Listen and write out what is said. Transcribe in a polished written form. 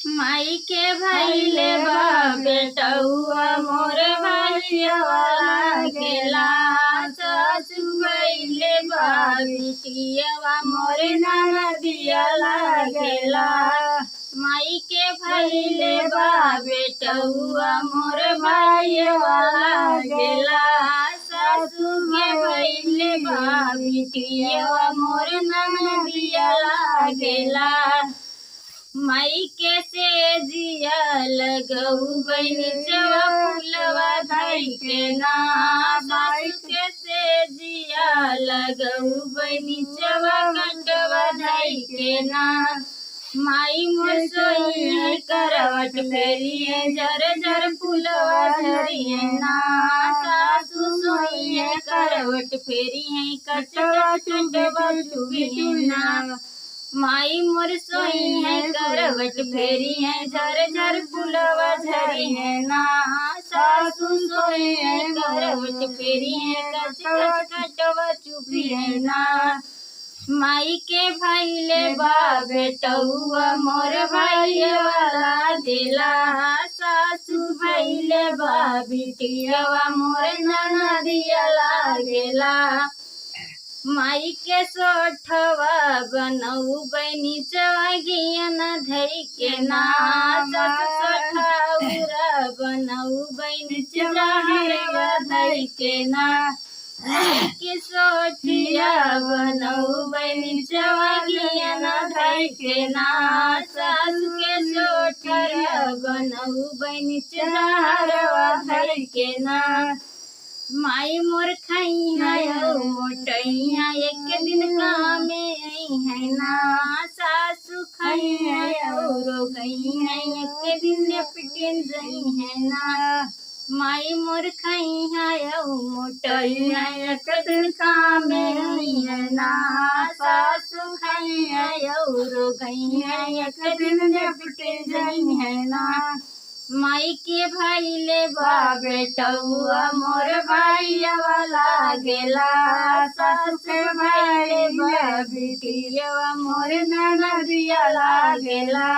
माई के भैले बा बेटौआ मोर भैया लागेला। सासु भैले बा बिटियवा मोर ननदिया लागेला। माई के भैले बा बेटौआ मोर भैया लागेला। सासु के भैले बा बिटियवा मोर ननदिया लागेला। माई के से जिया लगऊ बनिचवा फूलवा धई के ना। सासु के से जिया लगऊ बनिचवा कंटवा धई के ना। माई मोर सोइए करवट फेरिए जर जर फूलवा धरिए ना। सासु सोइए करवट फेरिए कटवा टुटवा चुबिए ना। माई मोर सोई है करवट फेरी है झर झर फूलवा झरी है ना। सासु सोई है करवट फेरी है कच कच कटवा चुपी है ना। माई के भैले बा बेटौआ मोर भैया लागेला। सासु भैले बा बिटियवा मोर ननदिया लागेला। माई के सोठवा बनऊ बनिचवा गियन धई के ना। सोठौरा बनऊ बनिचवा हरवा धई के ना। के सोठिया बनऊ बनिचवा गियन धई के ना। सासु के सोठिया बनऊ बनिचवा हरवा धई के ना। माई मोर खाई है मोटैया एक दिन कामे आई है ना। सासु खाई है और गई है एक दिन पिटिन गई है ना। माई मोर खाई है मोटैया एक दिन कामे आई है ना। सासु खाई है और गई है एक दिन पिटिन गई है ना। माई के भैले बा बेटौआ मोर भैया लागेला। सासु के भैले बा बिटियवा मोर ननदिया लागेला।